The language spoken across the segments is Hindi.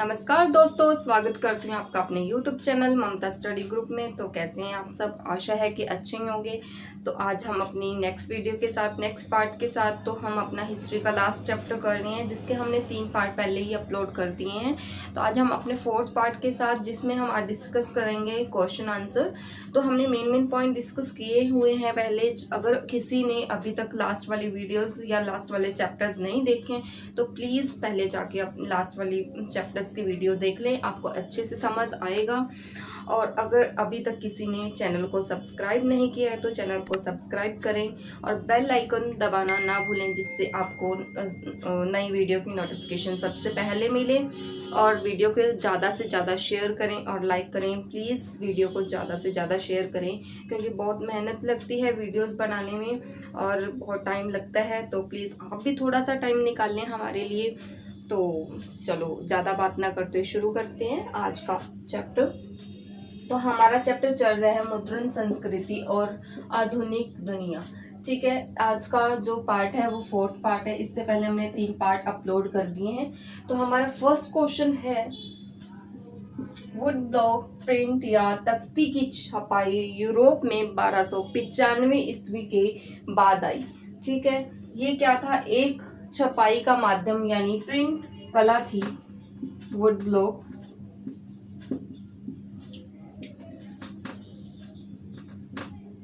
नमस्कार दोस्तों, स्वागत करती हूँ आपका अपने YouTube चैनल ममता स्टडी ग्रुप में। तो कैसे हैं आप सब? आशा है कि अच्छे ही होंगे। तो आज हम अपनी नेक्स्ट वीडियो के साथ, नेक्स्ट पार्ट के साथ, तो हम अपना हिस्ट्री का लास्ट चैप्टर कर रहे हैं, जिसके हमने 3 पार्ट पहले ही अपलोड कर दिए हैं। तो आज हम अपने 4th पार्ट के साथ, जिसमें हम आज डिस्कस करेंगे क्वेश्चन आंसर। तो हमने मेन पॉइंट डिस्कस किए हुए हैं पहले। अगर किसी ने अभी तक लास्ट वाली वीडियोस या लास्ट वाले चैप्टर्स नहीं देखे तो प्लीज़ पहले जाके अपने लास्ट वाली चैप्टर्स की वीडियो देख लें, आपको अच्छे से समझ आएगा। और अगर अभी तक किसी ने चैनल को सब्सक्राइब नहीं किया है तो चैनल को सब्सक्राइब करें और बेल आइकन दबाना ना भूलें, जिससे आपको नई वीडियो की नोटिफिकेशन सबसे पहले मिले। और वीडियो को ज़्यादा से ज़्यादा शेयर करें और लाइक करें। प्लीज़ वीडियो को ज़्यादा से ज़्यादा शेयर करें, क्योंकि बहुत मेहनत लगती है वीडियोस बनाने में और बहुत टाइम लगता है। तो प्लीज़ आप भी थोड़ा सा टाइम निकाल लें हमारे लिए। तो चलो ज़्यादा बात ना करते शुरू करते हैं आज का चैप्टर। तो हमारा चैप्टर चल रहा है मुद्रण संस्कृति और आधुनिक दुनिया। ठीक है, आज का जो पार्ट है वो 4th पार्ट है। इससे पहले हमने 3 पार्ट अपलोड कर दिए हैं। तो हमारा फर्स्ट क्वेश्चन है, वुड ब्लॉक प्रिंट या तख्ती की छपाई यूरोप में 1295 ईस्वी के बाद आई। ठीक है, ये क्या था? एक छपाई का माध्यम यानी प्रिंट कला थी। वुड ब्लॉक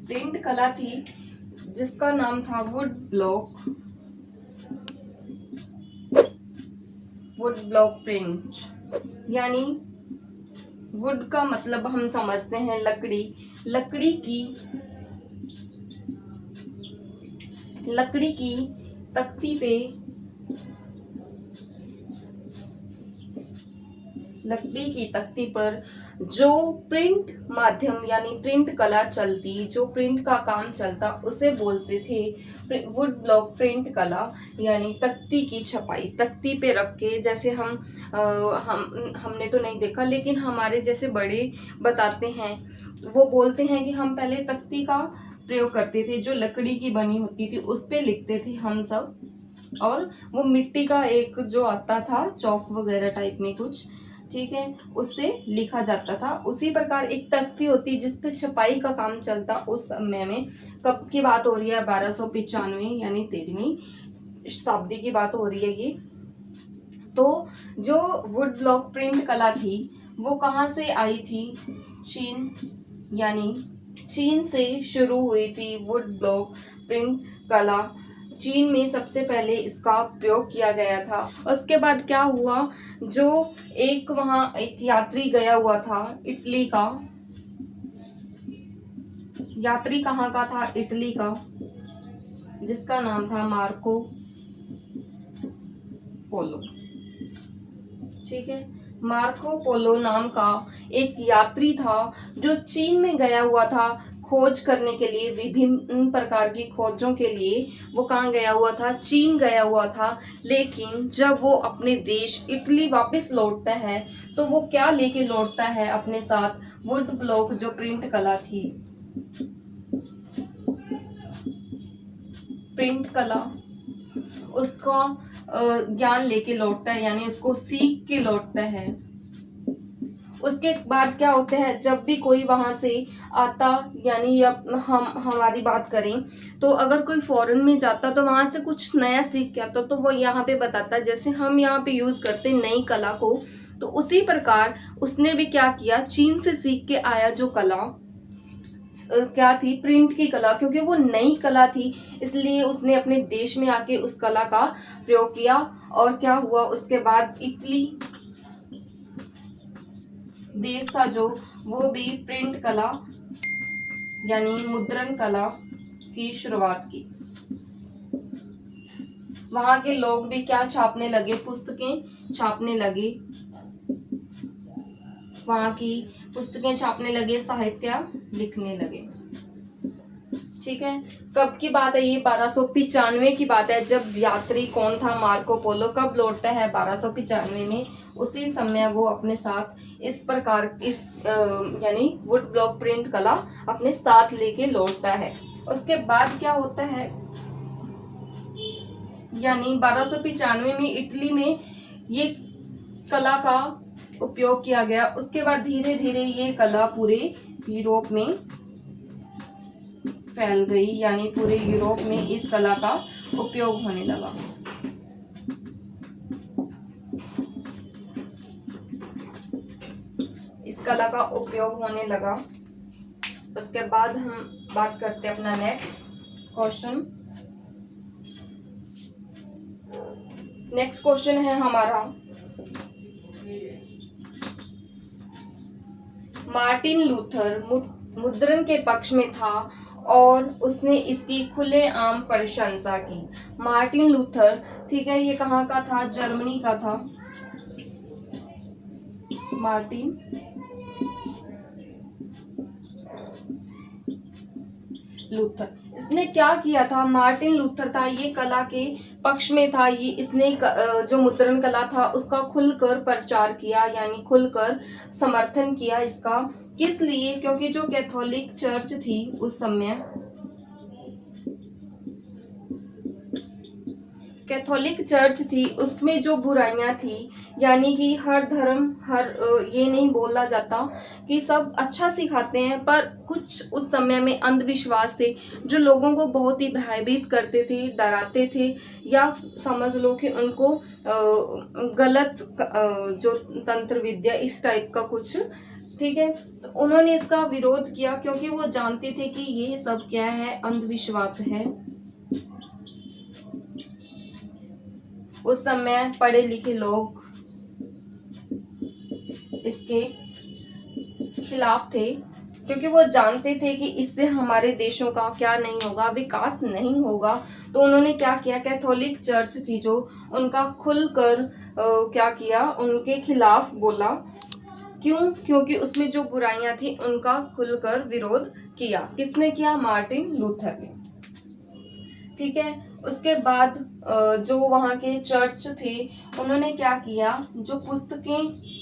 प्रिंट कला थी, जिसका नाम था वुड ब्लॉक प्रिंट। यानी वुड का मतलब हम समझते हैं लकड़ी। लकड़ी की तख्ती पर जो प्रिंट माध्यम यानी प्रिंट कला चलती, जो प्रिंट का काम चलता, उसे बोलते थे वुड ब्लॉक प्रिंट कला, यानी तख्ती की छपाई। तख्ती पे रख के, जैसे हमने तो नहीं देखा, लेकिन हमारे जैसे बड़े बताते हैं, वो बोलते हैं कि हम पहले तख्ती का प्रयोग करते थे, जो लकड़ी की बनी होती थी, उस पे लिखते थे हम सब। और वो मिट्टी का एक जो आता था, चौक वगैरह टाइप में कुछ, ठीक है, उससे लिखा जाता था। उसी प्रकार एक तख्ती होती जिसपे छपाई का काम चलता उस समय में। कब की बात हो रही है? 1295 यानी 13वीं शताब्दी की बात हो रही है ये। तो जो वुड ब्लॉक प्रिंट कला थी वो कहाँ से आई थी? चीन, यानी चीन से शुरू हुई थी वुड ब्लॉक प्रिंट कला। चीन में सबसे पहले इसका प्रयोग किया गया था। उसके बाद क्या हुआ, जो वहाँ एक यात्री गया हुआ था इटली का। यात्री कहाँ का था? इटली का, जिसका नाम था मार्को पोलो। ठीक है, मार्को पोलो नाम का एक यात्री था जो चीन में गया हुआ था खोज करने के लिए, विभिन्न प्रकार की खोजों के लिए। वो कहाँ गया हुआ था? चीन गया हुआ था। लेकिन जब वो अपने देश इटली वापस लौटता है तो वो क्या लेके लौटता है अपने साथ? वुड ब्लॉक जो प्रिंट कला थी, प्रिंट कला, उसका ज्ञान लेके लौटता है, यानी उसको सीख के लौटता है। उसके बाद क्या होता है, जब भी कोई वहां से आता, यानी हम हमारी बात करें तो अगर कोई फॉरेन में जाता तो वहां से कुछ नया सीख के आता, तो वो यहाँ पे बताता, जैसे हम यहाँ पे यूज करते नई कला को, तो उसी प्रकार उसने भी क्या किया, चीन से सीख के आया। जो कला क्या थी? प्रिंट की कला, क्योंकि वो नई कला थी, इसलिए उसने अपने देश में आके उस कला का प्रयोग किया। और क्या हुआ उसके बाद? इटली देश था जो, वो भी प्रिंट कला यानी मुद्रण कला की शुरुआत की। वहां के लोग भी क्या छापने लगे? पुस्तकें छापने लगे। वहां की पुस्तकें छापने लगे, साहित्य लिखने लगे। ठीक है, कब की बात है ये? 1295 की बात है। जब यात्री कौन था? Marco Polo. कब लौटता है? 1295 में। उसी समय वो अपने साथ इस प्रकार यानी वुड ब्लॉक प्रिंट कला अपने साथ लेके लौटता है। उसके बाद क्या होता है, यानी 1295 में इटली में ये कला का उपयोग किया गया। उसके बाद धीरे धीरे ये कला पूरे यूरोप में फैल गई, यानी पूरे यूरोप में इस कला का उपयोग होने लगा। इस कला का उपयोग होने लगा। उसके बाद हम बात करते हैं अपना नेक्स्ट क्वेश्चन। नेक्स्ट क्वेश्चन है हमारा, मार्टिन लूथर मुद्रण के पक्ष में था और उसने इसकी खुलेआम प्रशंसा की। मार्टिन लूथर, ठीक है, ये कहाँ का था? जर्मनी का था। मार्टिन लूथर, इसने क्या किया था? मार्टिन लूथर था, ये कला के पक्ष में था। ये इसने जो मुद्रण कला था उसका खुलकर प्रचार किया, यानी खुलकर समर्थन किया इसका। किस लिए? क्योंकि जो कैथोलिक चर्च थी उस समय, कैथोलिक चर्च थी, उसमें जो बुराइयां थी, यानी कि हर धर्म ये नहीं बोला जाता कि सब अच्छा सिखाते हैं, पर कुछ उस समय में अंधविश्वास थे जो लोगों को बहुत ही भयभीत करते थे, डराते थे, या समझ लो कि उनको गलत जो तंत्र विद्या इस टाइप का कुछ, ठीक है। तो उन्होंने इसका विरोध किया क्योंकि वो जानते थे कि ये सब क्या है? अंधविश्वास है। उस समय पढ़े लिखे लोग इसके खिलाफ थे, क्योंकि वो जानते थे कि इससे हमारे देशों का क्या नहीं होगा, विकास नहीं होगा। तो उन्होंने क्या किया? कैथोलिक चर्च थी जो, उनका खुलकर क्या किया? उनके खिलाफ बोला। क्यों? क्योंकि उसमें जो बुराइयां थी उनका खुलकर विरोध किया। किसने किया? मार्टिन लूथर ने, ठीक है। उसके बाद जो वहां के चर्च थे उन्होंने क्या किया? जो पुस्तकें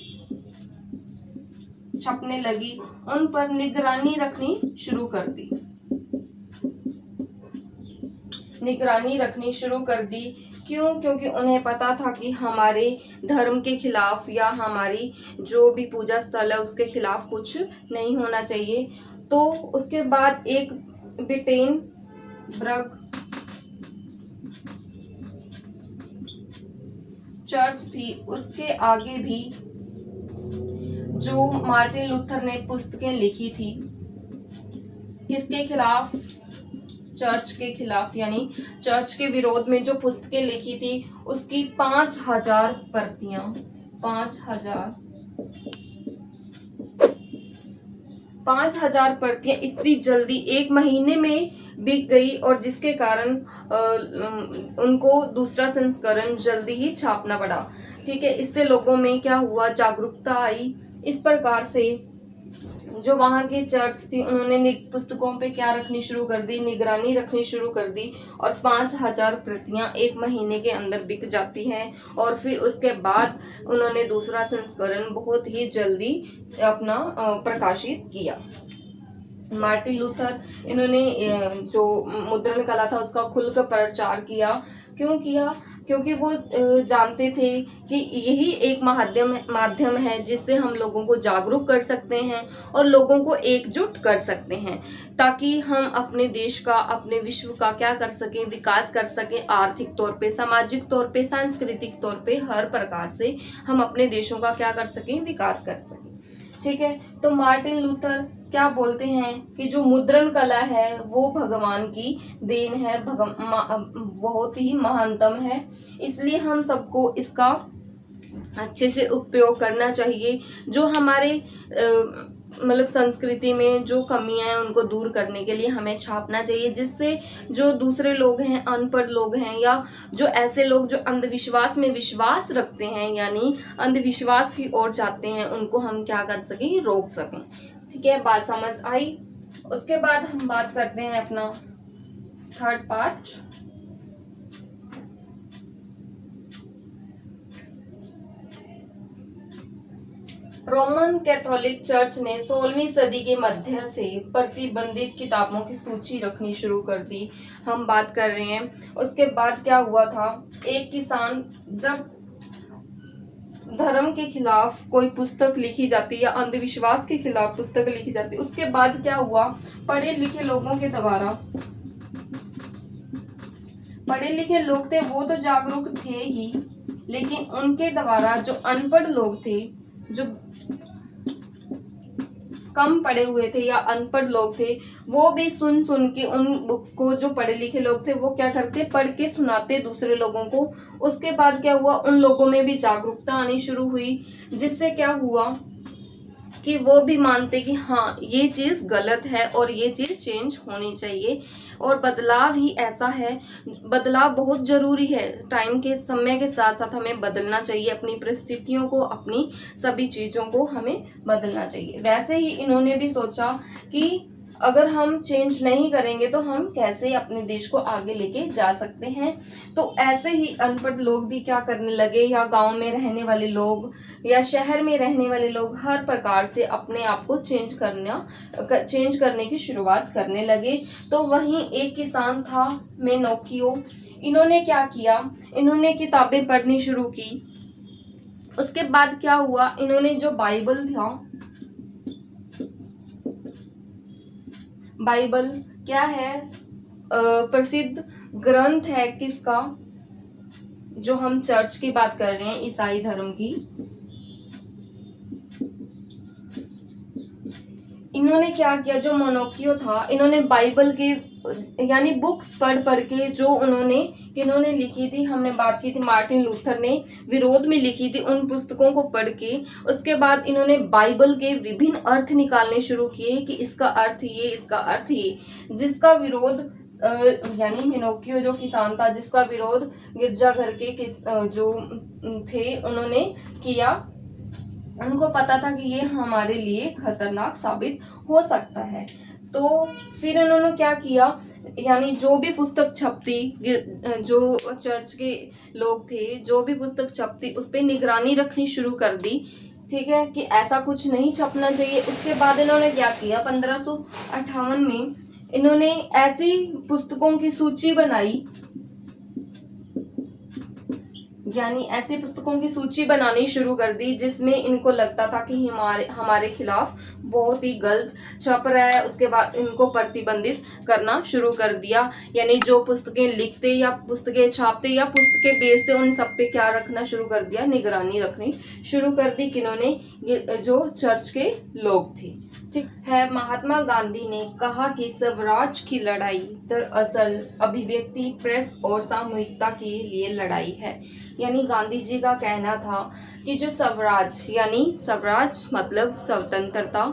छपने लगी उन पर निगरानी रखनी शुरू कर दी, निगरानी रखनी शुरू कर दी। क्यों? क्योंकि उन्हें पता था कि हमारे धर्म के खिलाफ या हमारी जो भी पूजा स्थल है उसके खिलाफ कुछ नहीं होना चाहिए। तो उसके बाद एक विटेनबर्ग चर्च थी, उसके आगे भी जो मार्टिन लूथर ने पुस्तकें लिखी थी, किसके खिलाफ? चर्च के खिलाफ, यानी चर्च के विरोध में जो पुस्तकें लिखी थी उसकी 5000 प्रतियां, 5000 प्रतियां इतनी जल्दी एक महीने में बिक गई, और जिसके कारण उनको दूसरा संस्करण जल्दी ही छापना पड़ा, ठीक है। इससे लोगों में क्या हुआ? जागरूकता आई। इस प्रकार से जो वहाँ के चर्च थी उन्होंने पुस्तकों पे क्या रखनी शुरू कर दी? निगरानी रखनी शुरू कर दी, और 5000 प्रतियां एक महीने के अंदर बिक जाती हैं। और फिर उसके बाद उन्होंने दूसरा संस्करण बहुत ही जल्दी अपना प्रकाशित किया। मार्टिन लूथर, इन्होंने जो मुद्रण कला था उसका खुलकर प्रचार किया। क्यों किया? क्योंकि वो जानते थे कि यही एक माध्यम है जिससे हम लोगों को जागरूक कर सकते हैं और लोगों को एकजुट कर सकते हैं, ताकि हम अपने देश का, अपने विश्व का क्या कर सकें? विकास कर सकें। आर्थिक तौर पे, सामाजिक तौर पे, सांस्कृतिक तौर पे, हर प्रकार से हम अपने देशों का क्या कर सकें? विकास कर सकें, ठीक है। तो मार्टिन लूथर क्या बोलते हैं कि जो मुद्रण कला है वो भगवान की देन है, बहुत ही महानतम है, इसलिए हम सबको इसका अच्छे से उपयोग करना चाहिए। जो हमारे मतलब संस्कृति में जो कमियां हैं उनको दूर करने के लिए हमें छापना चाहिए, जिससे जो दूसरे लोग हैं, अनपढ़ लोग हैं, या जो ऐसे लोग जो अंधविश्वास में विश्वास रखते हैं, यानी अंधविश्वास की ओर जाते हैं, उनको हम क्या कर सकें? रोक सकें, ठीक है। बात समझ आई? उसके बाद हम बात करते हैं अपना third part. Roman Catholic church ने 16वीं सदी के मध्य से प्रतिबंधित किताबों की सूची रखनी शुरू कर दी। हम बात कर रहे हैं उसके बाद क्या हुआ था? एक किसान जब धर्म के खिलाफ कोई पुस्तक लिखी जाती या अंधविश्वास के खिलाफ पुस्तक लिखी जाती, उसके बाद क्या हुआ, पढ़े लिखे लोगों के द्वारा, पढ़े लिखे लोग थे वो तो जागरूक थे ही, लेकिन उनके द्वारा जो अनपढ़ लोग थे, जो कम पढ़े हुए थे या अनपढ़ लोग थे, वो भी सुन सुन के उन बुक्स को, जो पढ़े लिखे लोग थे वो क्या करते, पढ़ के सुनाते दूसरे लोगों को। उसके बाद क्या हुआ, उन लोगों में भी जागरूकता आनी शुरू हुई, जिससे क्या हुआ कि वो भी मानते कि हाँ ये चीज़ गलत है और ये चीज़ चेंज होनी चाहिए। और बदलाव ही ऐसा है, बदलाव बहुत ज़रूरी है, टाइम के समय के साथ साथ हमें बदलना चाहिए, अपनी परिस्थितियों को, अपनी सभी चीज़ों को हमें बदलना चाहिए। वैसे ही इन्होंने भी सोचा कि अगर हम चेंज नहीं करेंगे तो हम कैसे अपने देश को आगे लेके जा सकते हैं। तो ऐसे ही अनपढ़ लोग भी क्या करने लगे, या गांव में रहने वाले लोग या शहर में रहने वाले लोग हर प्रकार से अपने आप को चेंज करने की शुरुआत करने लगे। तो वहीं एक किसान था मेनोकियो, इन्होंने क्या किया, इन्होंने किताबें पढ़नी शुरू की। उसके बाद क्या हुआ, इन्होंने जो बाइबल था, बाइबल क्या है, प्रसिद्ध ग्रंथ है किसका, जो हम चर्च की बात कर रहे हैं, ईसाई धर्म की। इन्होंने क्या किया, जो मोनोकियो था, इन्होंने बाइबल के यानी बुक्स पढ़ के, जो इन्होंने लिखी थी, हमने बात की थी मार्टिन लूथर ने विरोध में लिखी थी, उन पुस्तकों को पढ़ के उसके बाद इन्होंने बाइबल के विभिन्न अर्थ निकालने शुरू किए कि इसका अर्थ ये, इसका अर्थ ये, जिसका विरोध यानी मेनोकियो जो किसान था, जिसका विरोध गिरजाघर के जो थे उन्होंने किया। उनको पता था कि ये हमारे लिए खतरनाक साबित हो सकता है। तो फिर उन्होंने क्या किया, यानी जो भी पुस्तक छपती, जो चर्च के लोग थे, जो भी पुस्तक छपती उस पर निगरानी रखनी शुरू कर दी, ठीक है, कि ऐसा कुछ नहीं छपना चाहिए। उसके बाद इन्होंने क्या किया, 1558 में इन्होंने ऐसी पुस्तकों की सूची बनाई, यानी ऐसी पुस्तकों की सूची बनानी शुरू कर दी जिसमें इनको लगता था कि हमारे खिलाफ बहुत ही गलत छप रहा है। उसके बाद इनको प्रतिबंधित करना शुरू कर दिया, यानी जो पुस्तकें लिखते या पुस्तकें छापते या पुस्तकें बेचते, उन सब पे क्या रखना शुरू कर दिया, निगरानी रखनी शुरू कर दी। किन्होंने, जो चर्च के लोग थे, ठीक है। महात्मा गांधी ने कहा कि स्वराज की लड़ाई दरअसल अभिव्यक्ति, प्रेस और सामूहिकता के लिए लड़ाई है। यानी गांधी जी का कहना था कि जो स्वराज, यानी स्वराज मतलब स्वतंत्रता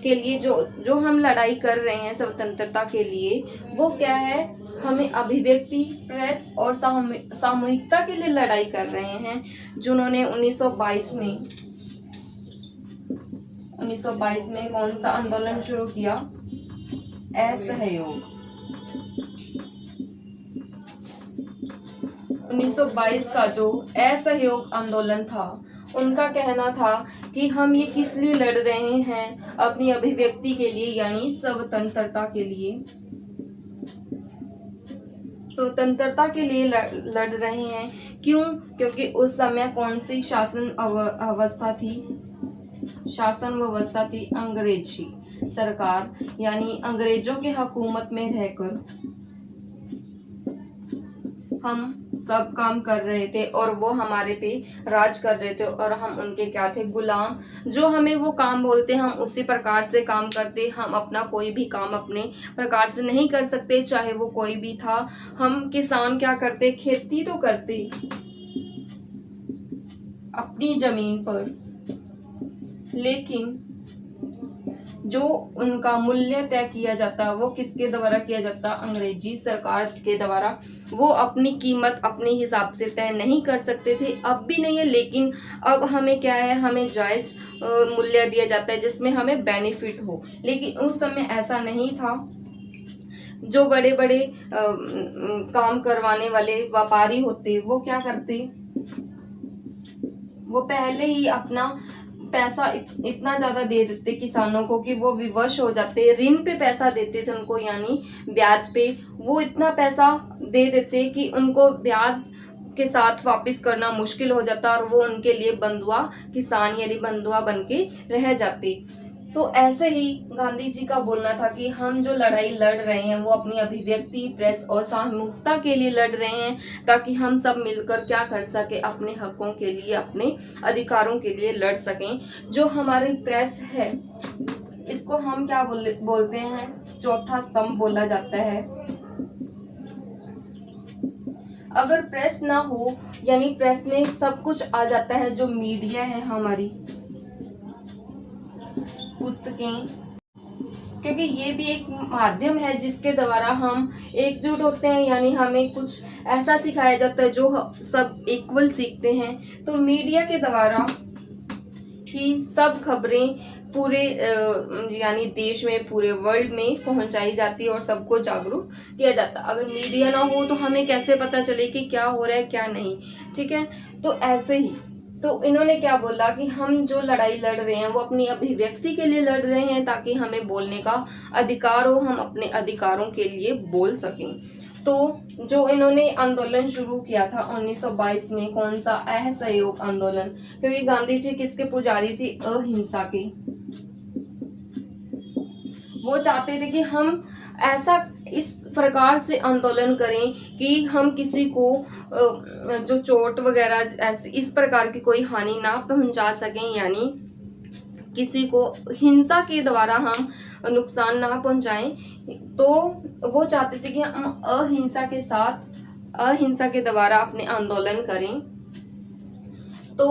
के लिए जो हम लड़ाई कर रहे हैं स्वतंत्रता के लिए, वो क्या है, हमें अभिव्यक्ति, प्रेस और सामूहिकता के लिए लड़ाई कर रहे हैं। जिन्होंने 1922 में कौन सा आंदोलन शुरू किया, असहयोग। 1922 का जो असहयोग आंदोलन था, उनका कहना था कि हम ये किस लिए लड़ रहे हैं, अपनी अभिव्यक्ति के लिए, यानी स्वतंत्रता के लिए, स्वतंत्रता के लिए लड़ रहे हैं। क्यों? क्योंकि उस समय कौन सी शासन व्यवस्था थी, अंग्रेजी सरकार, यानी अंग्रेजों के हुकूमत में रहकर हम सब काम कर रहे थे और वो हमारे पे राज कर रहे थे और हम उनके क्या थे, गुलाम। जो हमें वो काम बोलते हम उसी प्रकार से काम करते। हम अपना कोई भी काम अपने प्रकार से नहीं कर सकते, चाहे वो कोई भी था। हम किसान क्या करते, खेती तो करते अपनी जमीन पर, लेकिन जो उनका मूल्य तय किया जाता वो किसके द्वारा किया जाता, अंग्रेजी सरकार के द्वारा। वो अपनी कीमत अपने हिसाब से तय नहीं कर सकते थे, अब भी नहीं है, लेकिन अब हमें क्या है, हमें जायज़ मूल्य दिया जाता है जिसमें हमें बेनिफिट हो। लेकिन उस समय ऐसा नहीं था। जो बड़े बड़े काम करवाने वाले व्यापारी होते, वो क्या करते, वो पहले ही अपना पैसा इतना ज़्यादा दे देते किसानों को कि वो विवश हो जाते, ऋण पे पैसा देते थे उनको, यानी ब्याज पे वो इतना पैसा दे देते कि उनको ब्याज के साथ वापस करना मुश्किल हो जाता और वो उनके लिए बंधुआ किसान यानी बंधुआ बन के रह जाते। तो ऐसे ही गांधी जी का बोलना था कि हम जो लड़ाई लड़ रहे हैं वो अपनी अभिव्यक्ति, प्रेस और सामूहिकता के लिए लड़ रहे हैं, ताकि हम सब मिलकर क्या कर सके, अपने हकों के लिए, अपने अधिकारों के लिए लड़ सकें। जो हमारी प्रेस है इसको हम क्या बोलते हैं, चौथा स्तंभ बोला जाता है। अगर प्रेस ना हो यानी प्रेस में सब कुछ आ जाता है, जो मीडिया है हमारी, पुस्तकें, क्योंकि ये भी एक माध्यम है जिसके द्वारा हम एकजुट होते हैं, यानी हमें कुछ ऐसा सिखाया जाता है जो सब इक्वल सीखते हैं। तो मीडिया के द्वारा ही सब खबरें पूरे यानी देश में, पूरे वर्ल्ड में पहुंचाई जाती है और सबको जागरूक किया जाता है। अगर मीडिया ना हो तो हमें कैसे पता चले कि क्या हो रहा है क्या नहीं, ठीक है। तो ऐसे ही तो इन्होंने क्या बोला कि हम जो लड़ाई लड़ रहे हैं वो अपनी अभिव्यक्ति के लिए लड़ रहे हैं, ताकि हमें बोलने का अधिकार हो, हम अपने अधिकारों के लिए बोल सकें। तो जो इन्होंने आंदोलन शुरू किया था 1922 में, कौन सा, असहयोग आंदोलन, क्योंकि गांधी जी किसके पुजारी थे, अहिंसा के। वो चाहते थे कि हम ऐसा इस प्रकार से आंदोलन करें कि हम किसी को जो चोट वगैरह ऐसे इस प्रकार की कोई हानि ना पहुंचा सकें, यानी किसी को हिंसा के द्वारा हम नुकसान ना पहुंचाएं। तो वो चाहते थे कि हम अहिंसा के द्वारा अपने आंदोलन करें। तो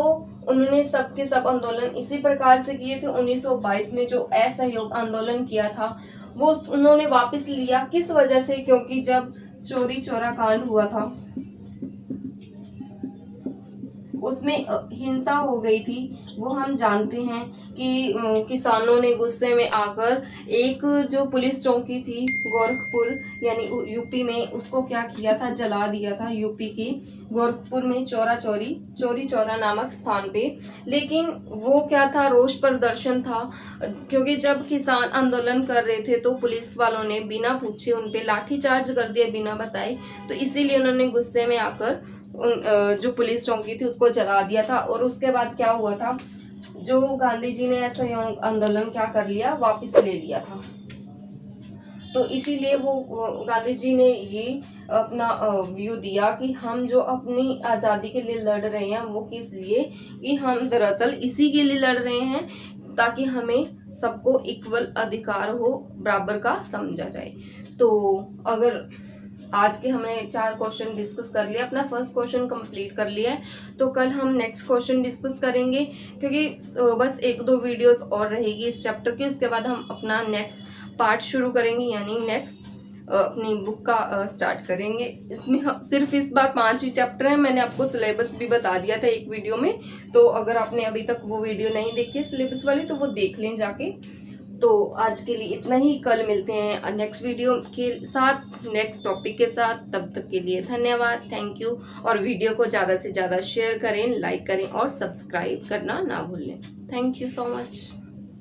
उन्होंने सबके सब आंदोलन इसी प्रकार से किए थे। 1922 में जो असहयोग आंदोलन किया था वो उन्होंने वापस लिया, किस वजह से, क्योंकि जब चौरी चौरा कांड हुआ था उसमें हिंसा हो गई थी। वो हम जानते हैं कि किसानों ने गुस्से में आकर एक जो पुलिस चौकी थी गोरखपुर यानी यूपी में, उसको क्या किया था, जला दिया था। यूपी के गोरखपुर में चौरी चौरा नामक स्थान पे। लेकिन वो क्या था, रोष प्रदर्शन था, क्योंकि जब किसान आंदोलन कर रहे थे तो पुलिस वालों ने बिना पूछे उन पे लाठीचार्ज कर दिया, बिना बताए। तो इसीलिए उन्होंने गुस्से में आकर जो पुलिस चौकी थी उसको जला दिया था। और उसके बाद क्या हुआ था, जो गांधी जी ने असहयोग आंदोलन क्या कर लिया, वापस ले लिया था। तो इसीलिए वो गांधी जी ने ये अपना व्यू दिया कि हम जो अपनी आज़ादी के लिए लड़ रहे हैं वो किस लिए, कि हम दरअसल इसी के लिए लड़ रहे हैं ताकि हमें सबको इक्वल अधिकार हो, बराबर का समझा जाए। तो अगर आज के हमने 4 क्वेश्चन डिस्कस कर लिया, अपना फर्स्ट क्वेश्चन कंप्लीट कर लिया है, तो कल हम नेक्स्ट क्वेश्चन डिस्कस करेंगे, क्योंकि बस 1-2 वीडियोस और रहेगी इस चैप्टर की। उसके बाद हम अपना नेक्स्ट पार्ट शुरू करेंगे, यानी नेक्स्ट अपनी बुक का स्टार्ट करेंगे। इसमें सिर्फ इस बार 5 ही चैप्टर हैं। मैंने आपको सिलेबस भी बता दिया था एक वीडियो में, तो अगर आपने अभी तक वो वीडियो नहीं देखी है सिलेबस वाली तो वो देख लें जाके। तो आज के लिए इतना ही, कल मिलते हैं नेक्स्ट वीडियो के साथ, नेक्स्ट टॉपिक के साथ। तब तक के लिए धन्यवाद, थैंक यू। और वीडियो को ज़्यादा से ज़्यादा शेयर करें, लाइक करें और सब्सक्राइब करना ना भूलें। Thank you so much.